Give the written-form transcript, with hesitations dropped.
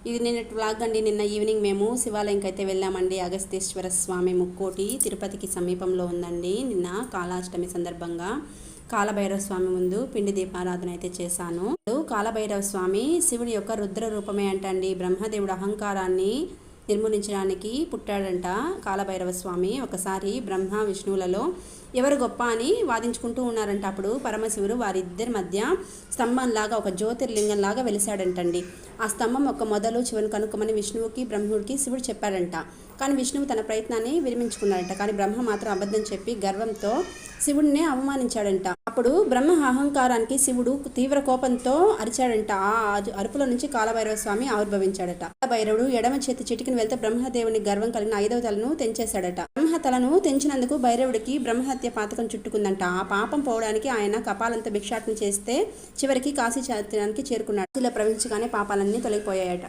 ఇది నిన్నటి వ్లాగ్ అండి. నిన్న ఈవినింగ్ మేము శివాలయంకి అయితే వెళ్ళామండి. అగస్తేశ్వర స్వామి ముక్కోటి తిరుపతికి సమీపంలో ఉందండి. నిన్న కాళాష్టమి సందర్భంగా కాలభైరవ స్వామి ముందు పిండి దీపారాధన అయితే చేశాను. కాలభైరవ స్వామి శివుడి యొక్క రుద్ర రూపమే అంటండి. బ్రహ్మదేవుడు అహంకారాన్ని నిర్మూలించడానికి పుట్టాడంట కాలభైరవ స్వామి. ఒకసారి బ్రహ్మ విష్ణువులలో ఎవరు గొప్ప అని వాదించుకుంటూ ఉన్నారంట. అప్పుడు పరమశివుడు వారిద్దరి మధ్య స్తంభంలాగా ఒక జ్యోతిర్లింగంలాగా వెలిశాడంటండి. ఆ స్తంభం ఒక మొదలు చివరిని కనుక్కోమని విష్ణువుకి బ్రహ్ముడికి శివుడు చెప్పాడంట. కానీ విష్ణువు తన ప్రయత్నాన్ని విరమించుకున్నాడంట. కానీ బ్రహ్మ మాత్రం అబద్ధం చెప్పి గర్వంతో శివుడిని అవమానించాడంట. అప్పుడు బ్రహ్మ అహంకారానికి శివుడు తీవ్ర కోపంతో అరిచాడంట. ఆ అరుపుల నుంచి కాలభైరవ స్వామి ఆవిర్భవించాడట. కాలభైరవుడు ఎడమ చేతి చిటికిన వెళ్తే బ్రహ్మదేవుని గర్వం కలిగిన 5వ తలను తెంచేశాడట. బ్రహ్మ తలను తెంచినందుకు భైరవుడికి బ్రహ్మహత్య పాతకం చుట్టుకుందంట. ఆ పాపం పోవడానికి ఆయన కపాలంతో భిక్షాటన చేస్తే చివరికి కాశీ క్షేత్రానికి చేరుకున్నాడు. ఇలా ప్రవహించగానే పాపాలన్నీ తొలగిపోయాయట.